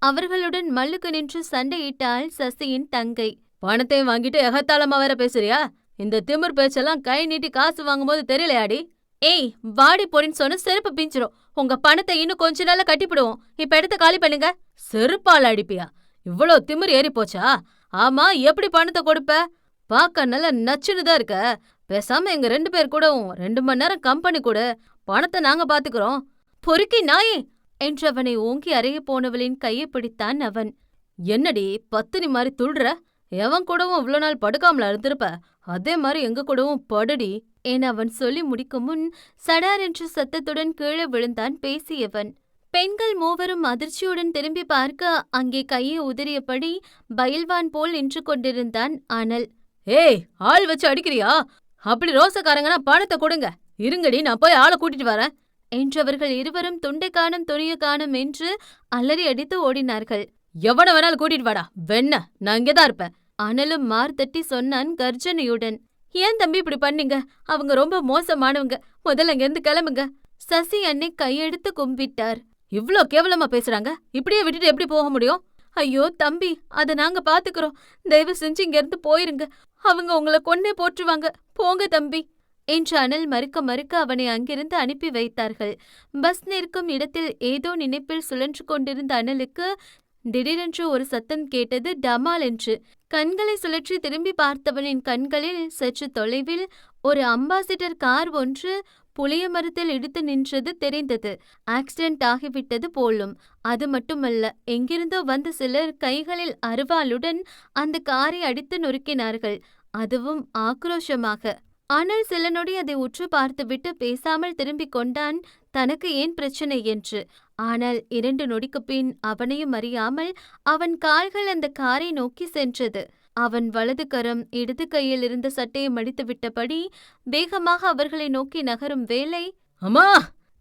அவர்களுடன் மல்லுக்கு நின்று சண்டையிட்டாள் சசியின் தங்கை. பணத்தையும் வாங்கிட்டு எகத்தாளமா வேற பேசுறியா? இந்த திமிர் பேச்செல்லாம் கை நீட்டி காசு வாங்கும்போது தெரியலையாடி? ஏய், வாடி போடின்னு சொன்ன செருப்பு பிஞ்சிரும். உங்க பணத்தை இன்னும் கொஞ்ச நாள்ல கட்டிப்பிடுவோம். இப்ப இடத்த காலி பண்ணுங்க. செருப்பால அடிப்பியா? இவ்வளோ திமிர் ஏறி போச்சா? ஆமா, எப்படி பணத்தை கொடுப்ப? பாக்க நல்லா நச்சுன்னு தான் இருக்க. பேசாம எங்க 2 பேர் கூடவும் 2 மணி நேரம் கம்பெனி கொடு. பணத்தை நாங்க பாத்துக்கிறோம். பொறுக்கி நாயே என்றவனை ஓங்கி அறைய போனவளின் கையை பிடித்தான் அவன். என்னடி பத்தினி மாதிரி துள்ற? எவன் கூடவும் இவ்வளோ நாள் படுக்காமல இருந்திருப்ப, அதே மாதிரி எங்க கூடவும் படுடி என அவன் சொல்லி முடிக்கும் முன் சடார் என்ற சத்தத்துடன் கீழே விழுந்தான் பேசியவன். பெண்கள் மூவரும் அதிர்ச்சியுடன் திரும்பி பார்க்க அங்கே கையை உதறியபடி பயில்வான் போல் நின்று கொண்டிருந்தான் அனல். ஏய், ஆள் வச்சு அடிக்கிறியா? அப்படி ரோசக்காரங்கன்னா பணத்தை கொடுங்க. இருங்கடி, நான் போய் ஆளை கூட்டிட்டு வரேன் என்றவர்கள் இருவரும் துண்டை காணும் துணிய காணும் என்று அலறி அடித்து ஓடினார்கள். எவன வேணாலும் கூட்டிட்டு வாடா, வெண்ண நான் இங்கதான் இருப்பேன். அனலும் மார்தட்டி சொன்னான் கர்ஜனையுடன். ஏன் தம்பி இப்படி பண்ணீங்க? அவங்க ரொம்ப மோசமானவங்க. முதல்ல இங்கிருந்து கிளம்புங்க. சசி அன்னை கையெடுத்து கும்பிட்டார். இவ்ளோ கேவலமா பேசுறாங்க. இப்படியே விட்டுட்டு எப்படி போக முடியும்? ஐயோ தம்பி, அத நாங்க பாத்துக்கிறோம். தயவு செஞ்சு இங்க இருந்து போயிருங்க. அவங்க உங்களை கொன்னே போட்டுருவாங்க. போங்க தம்பி என்று அனல் மறுக்க மறுக்க அவனை அங்கிருந்து அனுப்பி வைத்தார்கள். பஸ் நிற்கும் இடத்தில் ஏதோ நினைப்பில் சுழன்று கொண்டிருந்த அனலுக்கு திடீரென்று ஒரு சத்தம் கேட்டது, டமால் என்று. கண்களை சுழற்றி திரும்பி பார்த்தவனின் கண்களில் சற்று தொலைவில் ஒரு அம்பாசிடர் கார் ஒன்று புளிய மரத்தில் இடித்து நின்றது தெரிந்தது. ஆக்சிடென்ட் ஆகிவிட்டது போலும். அது மட்டுமல்ல, எங்கிருந்தோ வந்த சிலர் கைகளில் அருவாளுடன் அந்த காரை அடித்து நொறுக்கினார்கள், அதுவும் ஆக்ரோஷமாக. அனல் சில நொடி அதை உற்று பார்த்துவிட்டு பேசாமல் திரும்பிக் கொண்டான், தனக்கு ஏன் பிரச்சனை என்று. ஆனால் 2 நொடிக்குப் பின் அவனையும் அறியாமல் அவன் கால்கள் அந்த காரை நோக்கி சென்றது. அவன் வலது கரம் இடது கையில் இருந்த சட்டையை மடித்து விட்டபடி வேகமாக அவர்களை நோக்கி நகரும் வேளை, அம்மா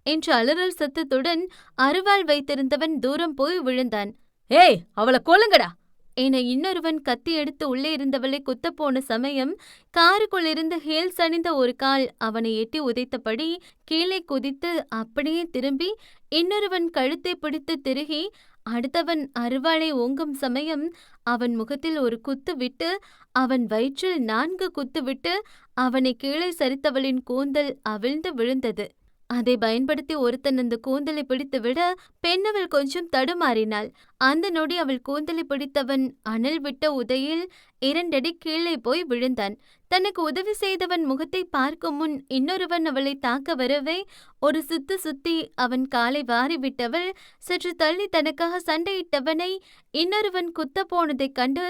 என்று அலறல் சத்தத்துடன் அருவாள் வைத்திருந்தவன் தூரம் போய் விழுந்தான். ஏய், அவளை கொல்லுங்கடா என இன்னொருவன் கத்தி எடுத்து உள்ளே இருந்தவளை குத்தப்போன சமயம் காருக்குள் இருந்து ஹீல்ஸ் அணிந்த ஒரு கால் அவனை எட்டி உதைத்தபடி கீழே குதித்து அப்படியே திரும்பி இன்னொருவன் கழுத்தை பிடித்து திருகி அடுத்தவன் அருவாளை ஓங்கும் சமயம் அவன் முகத்தில் ஒரு குத்து விட்டு அவன் வயிற்றில் 4 குத்து விட்டு அவனை கீழே சரித்தவளின் கூந்தல் அவிழ்ந்து விழுந்தது. அதை பயன்படுத்தி ஒருத்தன் அந்த கூந்தலை பிடித்துவிட பெண்ணவள் கொஞ்சம் தடுமாறினாள். அந்த நொடி அவள் கூந்தலை பிடித்தவன் அனல் விட்ட உதையில் 2 அடி கீழே போய் விழுந்தான். தனக்கு உதவி செய்தவன் முகத்தை பார்க்கும் முன் இன்னொருவன் அவளை தாக்க வரவே ஒரு சுத்து சுத்தி அவன் காலை வாரிவிட்டவள் சற்று தள்ளி தனக்காக சண்டையிட்டவனை இன்னொருவன் குத்த போனதைக் கண்டு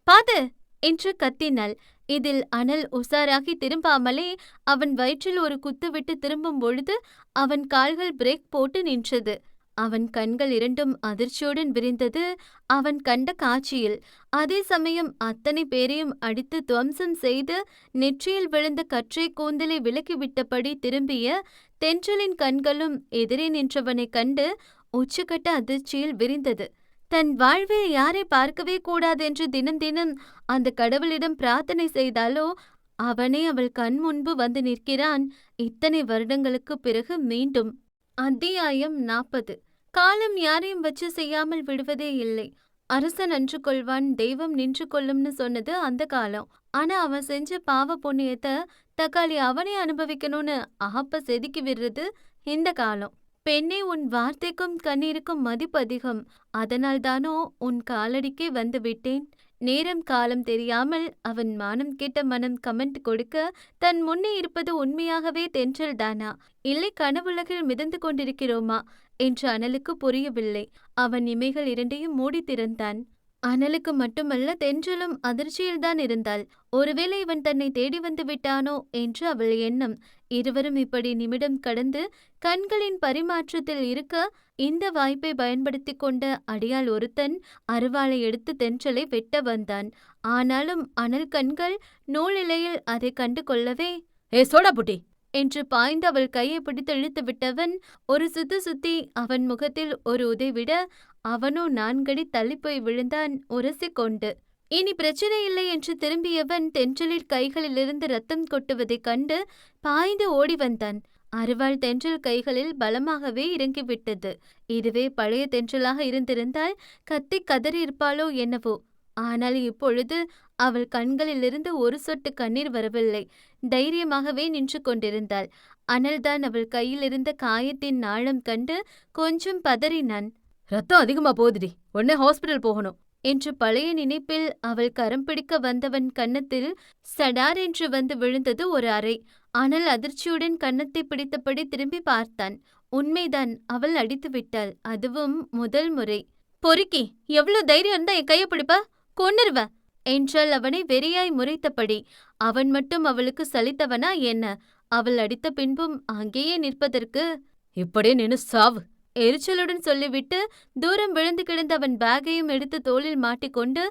பாத்து என்று கத்தினாள். இதில் அனல் உசாராகி திரும்பாமலே அவன் வயிற்றில் ஒரு குத்து விட்டு திரும்பும் பொழுது அவன் கால்கள் பிரேக் போட்டு நின்றது. அவன் கண்கள் 2ம் அதிர்ச்சியுடன் விரிந்தது அவன் கண்ட காட்சியில். அதே சமயம் அத்தனை பேரையும் அடித்து துவம்சம் செய்து நெற்றியில் விழுந்த கற்றை கூந்தலை விலக்கிவிட்டபடி திரும்பிய தென்றலின் கண்களும் எதிரே நின்றவனைக் கண்டு உச்சக்கட்ட அதிர்ச்சியில் விரிந்தது. தன் வாழ்வில் யாரை பார்க்கவே கூடாதென்று தினம் தினம் அந்த கடவுளிடம் பிரார்த்தனை செய்தாலோ அவனே அவள் கண் முன்பு வந்து நிற்கிறான் இத்தனை வருடங்களுக்கு பிறகு மீண்டும். அத்தியாயம் 40. காலம் யாரையும் வச்சு செய்யாமல் விடுவதே இல்லை. அரசன் அன்று கொள்வான், தெய்வம் நின்று கொள்ளும்னு சொன்னது அந்த காலம். ஆனா அவன் செஞ்ச பாவ புண்ணியத்தை தக்காளி அவனே அனுபவிக்கணும்னு ஆப்ப செதுக்கி விடுறது இந்த காலம். பெண்ணே, உன் வார்த்தைக்கும் கண்ணீருக்கும் மதிப்பு அதிகம். அதனால் தானோ உன் காலடிக்கே வந்து விட்டேன். நேரம் காலம் தெரியாமல் அவன் மானம் கெட்ட மனம் கமெண்ட் கொடுக்க தன் முன்னே இருப்பது உண்மையாகவே தென்றல் தானா, இல்லை கனவுலகில் மிதந்து கொண்டிருக்கிறோமா என்று அனலுக்கு புரியவில்லை. அவன் இமைகள் 2ஐயும் மூடி திறந்தான். அனலுக்கு மட்டுமல்ல, தென்றலும் அதிர்ச்சியில்தான் இருந்தாள். ஒருவேளை இவன் தன்னை தேடி வந்து விட்டானோ என்று அவள் எண்ணம். இருவரும் இப்படி நிமிடம் கடந்து கண்களின் பரிமாற்றத்தில் இருக்க இந்த வாய்ப்பை பயன்படுத்தி கொண்ட அடியாள் ஒருத்தன் அருவாளை எடுத்து தென்றலை வெட்ட வந்தான். ஆனாலும் அனல் கண்கள் நூலிலையில் அதை கண்டு கொள்ளவே, ஏ சோடா புட்டி என்று பாய்ந்து அவள் கையை பிடித்து இழுத்து விட்டவன் ஒரு சுத்து சுத்தி அவன் முகத்தில் ஒரு உதைவிட அவனோ 4 அடி தள்ளிப்போய் விழுந்தான் உரசிக்கொண்டு. இனி பிரச்சனை இல்லை என்று திரும்பியவன் தென்றலில் கைகளிலிருந்து ரத்தம் கொட்டுவதைக் கண்டு பாய்ந்து ஓடி வந்தான். அருவாள் தென்றல் கைகளில் பலமாகவே இறங்கிவிட்டது. இதுவே பழைய தென்றலாக இருந்திருந்தால் கத்திக் கதறியிருப்பாளோ என்னவோ. ஆனால் இப்பொழுது அவள் கண்களிலிருந்து ஒரு சொட்டு கண்ணீர் வரவில்லை. தைரியமாகவே நின்று கொண்டிருந்தாள். அனல்தான் அவள் கையிலிருந்த காயத்தின் ஆழம் கண்டு கொஞ்சம் பதறினான். ரத்தம் அதிகமா போகுதுடி, உடனே ஹாஸ்பிடல் போகணும் என்று பழைய நினைப்பில் அவள் கரம் பிடிக்க வந்தவன் கன்னத்தில் சடார் என்று வந்து விழுந்தது ஒரு அறை. ஆனால் அதிர்ச்சியுடன் கன்னத்தை பிடித்தபடி திரும்பி பார்த்தான். உண்மைதான், அவள் அடித்து விட்டாள். அதுவும் முதல் முறை. பொறுக்கி, எவ்வளவு தைரியம் இருந்தா என் கைய பிடிப்பா? கொன்னுருவ என்றால் அவனை வெறியாய் முறைத்தபடி. அவன் மட்டும் அவளுக்கு சலித்தவனா என்ன? அவள் அடித்த பின்பும் அங்கேயே நிற்பதற்கு? இப்படியே நின்னு சாவு எரிச்சலுடன் சொல்லிவிட்டு தூரம் விழுந்து கிடந்த அவன் பேக்கையும் எடுத்து தோளில் மாட்டிக்கொண்டு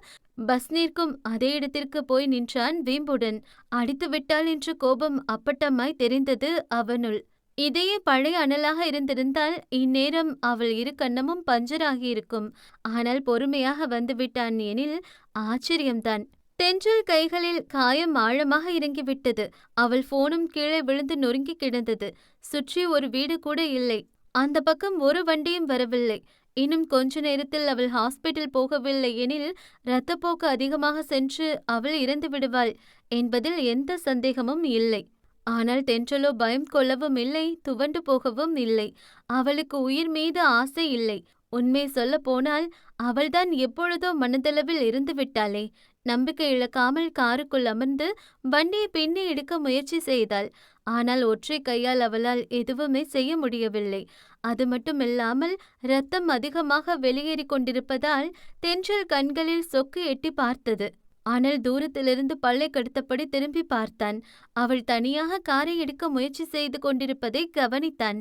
பஸ் நிற்கும் அதே இடத்திற்கு போய் நின்றான் வீம்புடன். அடித்து விட்டாள் என்று கோபம் அப்பட்டமாய் தெரிந்தது அவனுள். இதையே பழைய அனலாக இருந்திருந்தால் இந்நேரம் அவள் இரு கண்ணமும் பஞ்சராகியிருக்கும். ஆனால் பொறுமையாக வந்துவிட்டான் எனில் ஆச்சரியம்தான். தென்றல் கைகளில் காயம் ஆழமாக இறங்கிவிட்டது. அவள் போனும் கீழே விழுந்து நொறுங்கி கிடந்தது. சுற்றி ஒரு வீடு கூட இல்லை. அந்த பக்கம் ஒரு வண்டியும் வரவில்லை. இன்னும் கொஞ்ச நேரத்தில் அவள் ஹாஸ்பிட்டல் போகவில்லை எனில் இரத்தப்போக்கு அதிகமாக சென்று அவள் இறந்து விடுவாள் என்பதில் எந்த சந்தேகமும் இல்லை. ஆனால் தென்றலோ பயம் கொள்ளவும் இல்லை, துவண்டு போகவும் இல்லை. அவளுக்கு உயிர் மீது ஆசை இல்லை. உண்மை சொல்ல போனால் அவள்தான் எப்பொழுதோ மனதளவில் இருந்து விட்டாளே. நம்பிக்கை இழக்காமல் காருக்குள் அமர்ந்து வண்டியை பின்னே எடுக்க முயற்சி செய்தாள். ஆனால் ஒற்றை கையால் அவளால் எதுவுமே செய்ய முடியவில்லை. அது மட்டுமில்லாமல் இரத்தம் அதிகமாக வெளியேறி கொண்டிருப்பதால் தென்றல் கண்களில் சொக்கு எட்டி பார்த்தது. ஆனால் தூரத்திலிருந்து பல்லை கடித்தபடி திரும்பி பார்த்தான். அவள் தனியாக காரை எடுக்க முயற்சி செய்து கொண்டிருப்பதை கவனித்தான்.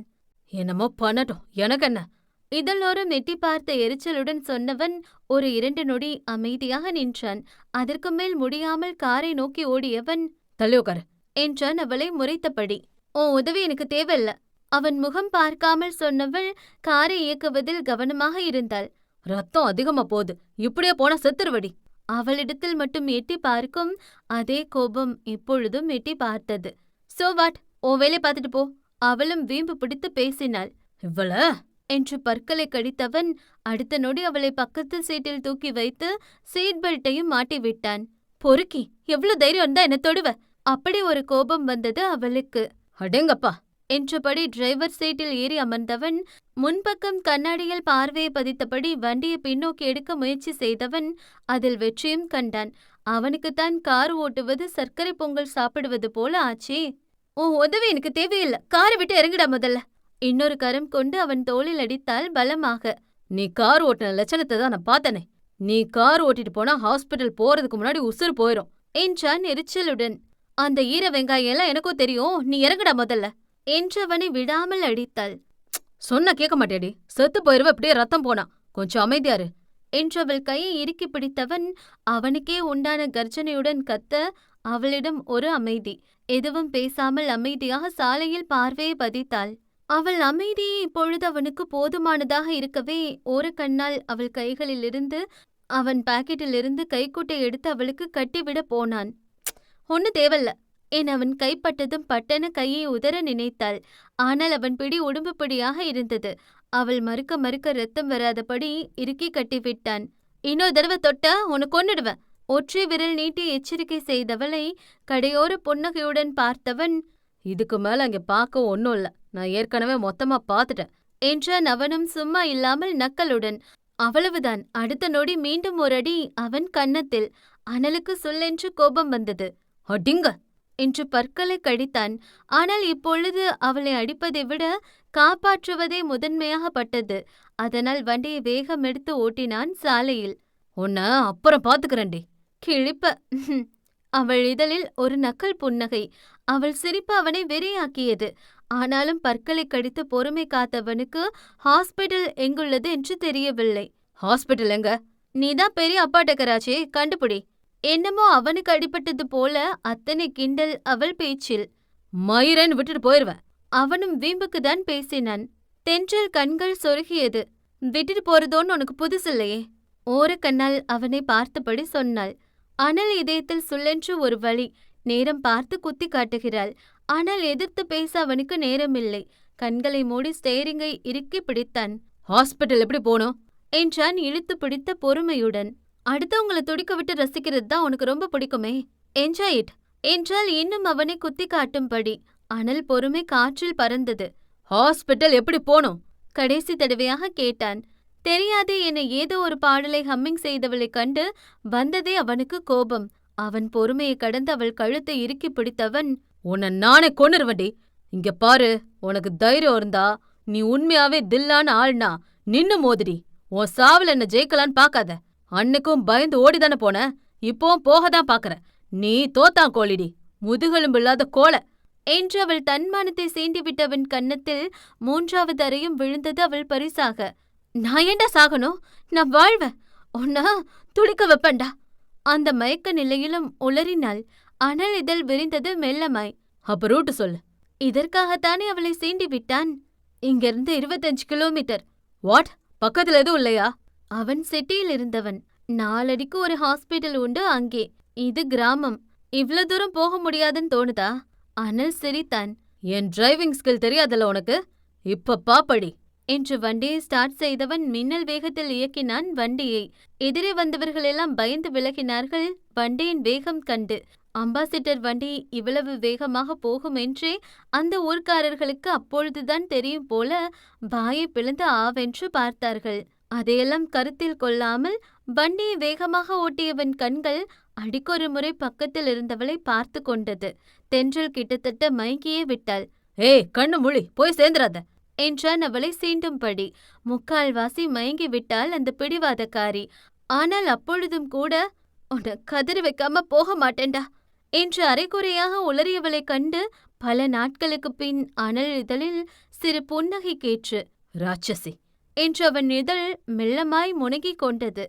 என்னமோ பண்ணட்டும், எனக்கென்ன? இதழோரம் எட்டி பார்த்த எரிச்சலுடன் சொன்னவன் ஒரு 2 நொடி அமைதியாக நின்றான். அதற்கு மேல் முடியாமல் காரை நோக்கி ஓடியவன், தள்ளி உட்காரு என்றான் அவளை முறைத்தபடி. உன் உதவி எனக்கு தேவையில்ல. அவன் முகம் பார்க்காமல் சொன்னவள் காரை இயக்குவதில் கவனமாக இருந்தாள். ரத்தம் அதிகமா போகுது, இப்படியே போனா செத்துருவடி. அவளிடத்தில் மட்டும் எட்டி பார்க்கும் அதே கோபம் இப்பொழுதும் எட்டி பார்த்தது. சோ வாட், ஓ வேலை பார்த்துட்டு போ. அவளும் வீம்பு பிடித்து பேசினாள். இவ்வள என்று பற்களை கடித்தவன் அடுத்த நொடி அவளை பக்கத்து சீட்டில் தூக்கி வைத்து சீட் பெல்ட்டையும் மாட்டிவிட்டான். பொறுக்கி, எவ்வளவு தைரியம் இருந்தா என்ன தொடுவ? அப்படி ஒரு கோபம் வந்தது அவளுக்கு. அடேங்கப்பா என்றபடி டிரைவர் சீட்டில் ஏறி அமர்ந்தவன் முன்பக்கம் கண்ணாடியில் பார்வையை பதித்தபடி வண்டியை பின்னோக்கி எடுக்க முயற்சி செய்தவன் அதில் வெற்றியும் கண்டான். அவனுக்குத்தான் கார் ஓட்டுவது சர்க்கரை பொங்கல் சாப்பிடுவது போல ஆச்சே. உன் உதவி எனக்கு தேவையில்லை, காரை விட்டு இறங்கிடா முதல்ல. இன்னொரு கரம் கொண்டு அவன் தோளில் அடித்தாள் பலமாக. நீ கார் ஓட்டின லட்சணத்தை தான் நான் பார்த்தனே. நீ கார் ஓட்டிட்டு போனா ஹாஸ்பிட்டல் போறதுக்கு முன்னாடி உசுறு போயிரும் என்றான் எரிச்சலுடன். அந்த ஈர வெங்காயம் எல்லாம் எனக்கும் தெரியும், நீ இறங்குடா முதல்ல என்றவனை விடாமல் அடித்தாள். சொன்ன கேட்க மாட்டேடி, செத்து போயிருவ, அப்படியே ரத்தம் போனா. கொஞ்சம் அமைதியாரு என்றவள் கையை இறுக்கி பிடித்தவன் அவனுக்கே உண்டான கர்ஜனையுடன் கத்த அவளிடம் ஒரு அமைதி. எதுவும் பேசாமல் அமைதியாக சாலையில் பார்வையை பதித்தாள். அவள் அமைதி இப்பொழுது அவனுக்கு போதுமானதாக இருக்கவே ஒரு கண்ணால் அவள் கைகளிலிருந்து அவன் பாக்கெட்டிலிருந்து கைக்குட்டை எடுத்து அவளுக்கு கட்டிவிட போனான். ஒன்னு தேவல்ல என் அவன் கைப்பட்டதும் பட்டென கையை உதற நினைத்தாள். ஆனால் அவன் பிடி உடும்பு பிடியாக இருந்தது. அவள் மறுக்க மறுக்க ரத்தம் வராதபடி இறுக்கி கட்டிவிட்டான். இன்னொரு தடவை தொட்டா உன்னை கொன்னுடுவேன். ஒற்றை விரல் நீட்டி எச்சரிக்கை செய்தவளை கடையோர புன்னகையுடன் பார்த்தவன், இதுக்கு மேல அங்க பார்க்க ஒன்னும் இல்ல, நான் ஏற்கனவே மொத்தமா பார்த்துட்டேன் என்றான் அவனும் சும்மா இல்லாமல் நக்கலுடன். அவ்வளவுதான். அடுத்த நொடி மீண்டும் ஒரு அடி அவன் கன்னத்தில். அனலுக்கு சொல்லென்று கோபம் வந்தது. அடிங்க என்று பற்களை கடித்தான். ஆனால் இப்பொழுது அவளை அடிப்பதை விட காப்பாற்றுவதே முதன்மையாக பட்டது. அதனால் வண்டியை வேகம் எடுத்து ஓட்டினான் சாலையில். உன்ன அப்புறம் பாத்துக்கிறேன்டி கிழிப்ப. அவள் இதழில் ஒரு நக்கல் புன்னகை. அவள் சிரிப்பு அவனை வெறியாக்கியது. ஆனாலும் பற்களை கடித்து பொறுமை காத்தவனுக்கு ஹாஸ்பிட்டல் எங்குள்ளது என்று தெரியவில்லை. ஹாஸ்பிட்டல் எங்க? நீதான் பெரிய அப்பாட்டக்கராச்சே, கண்டுபிடி. என்னமோ அவனுக்கு அடிபட்டது போல அத்தனை கிண்டல் அவள் பேச்சில். மயிரன் விட்டுட்டு போயிருவேன். அவனும் வீம்புக்குதான் பேசினான். தென்றல் கண்கள் சொருகியது. விட்டுட்டு போறதோன்னு உனக்கு புதுசில்லையே. ஓர கண்ணால் அவனை பார்த்தபடி சொன்னாள். அனல் இதயத்தில் சுழன்று ஒரு வலி. நேரம் பார்த்து குத்தி காட்டுகிறாள். ஆனால் எதிர்த்து பேச அவனுக்கு நேரமில்லை. கண்களை மூடி ஸ்டேரிங்கை இறுக்கி பிடித்தான். ஹாஸ்பிட்டல் எப்படி போனோம் என்றான் இழுத்து பிடித்த பொறுமையுடன். அடுத்தவங்களை துடிக்க விட்டு ரசிக்கிறது தான் உனக்கு ரொம்ப பிடிக்குமே. என்ஜாய் இட் என்றால் இன்னும் அவனை குத்தி காட்டும்படி. அனல் பொறுமை காற்றில் பறந்தது. ஹாஸ்பிட்டல் எப்படி போனோம் கடைசி தடவையாக கேட்டான். தெரியாதே என ஏதோ ஒரு பாடலை ஹம்மிங் செய்தவளை கண்டு வந்ததே அவனுக்கு கோபம். அவன் பொறுமையை கடந்து அவள் கழுத்தை இறுக்கி பிடித்தவன், உன்னை நானே கொன்னுருவண்டி. இங்க பாரு, உனக்கு தைரியம் இருந்தா நீ உண்மையாவே தில்லான ஆள்னா நின்னு மோதிடி. உன் சாவுல என்ன ஜெயிக்கலான்னு பாக்காத. அன்னைக்கும் பயந்து ஓடிதானே போன, இப்போவும் போகதான் பாக்குற. நீ தோத்தான் கோழிடி, முதுகெலும்பு இல்லாத கோலை என்று அவள் தன்மானத்தை சீண்டிவிட்டவன் கன்னத்தில் 3வது அறையும் விழுந்தது அவள் பரிசாக. நான் ஏண்டா சாகணும்? நான் வாழ்வேன். உன்னா துடிக்க வைப்பண்டா. அந்த மயக்க நிலையிலும் உளறினாள். அனல் இதழ் விரிந்தது மெல்லமாய். அப்ப ரூட்டு சொல்லு. இதற்காகத்தானே அவளை சீண்டி விட்டான். இங்கிருந்து 25 கிலோமீட்டர். வாட்? பக்கத்துல எதுவும் இல்லையா? அவன் சிட்டியில் இருந்தவன். 4 அடிக்கு ஒரு ஹாஸ்பிட்டல் உண்டு அங்கே. இது கிராமம். இவ்ளோ தூரம் போக முடியாதுன்னு தோணுதா? அனல் சிரித்தான். என் டிரைவிங் ஸ்கில் தெரியாதல்ல உனக்கு? இப்ப பாப்படி என்று வண்டியை ஸ்டார்ட் செய்தவன் மின்னல் வேகத்தில் இயக்கினான் வண்டியை. எதிரே வந்தவர்களெல்லாம் பயந்து விலகினார்கள் வண்டியின் வேகம் கண்டு. அம்பாசிடர் வண்டி இவ்வளவு வேகமாக போகும் என்றே அந்த ஊர்க்காரர்களுக்கு அப்பொழுதுதான் தெரியும் போல வாயை பிளந்து ஆவென்று பார்த்தார்கள். அதையெல்லாம் கருத்தில் கொள்ளாமல் வண்டியை வேகமாக ஓட்டியவன் கண்கள் அடிக்கொரு முறை பக்கத்தில் இருந்தவளை பார்த்து கொண்டது. தென்றல் கிட்டத்தட்ட மயங்கியே விட்டாள். ஏய், கண்ணு முழி, போய் சேர்ந்துராத என்றான் அவளை சீண்டும்படி. முக்கால்வாசி மயங்கி விட்டாள் அந்த பிடிவாதக்காரி. ஆனால் அப்பொழுதும் கூட, உன்னை கதறி வைக்காம போக மாட்டேன்டா என்று அரைக்குறையாக உளறியவளை கண்டு பல நாட்களுக்குப் பின் அனல் இதழில் சிறு புன்னகை கேற்று. ராட்சசி என்று அவன் இதழ் மெல்லமாய் முனகிக் கொண்டது.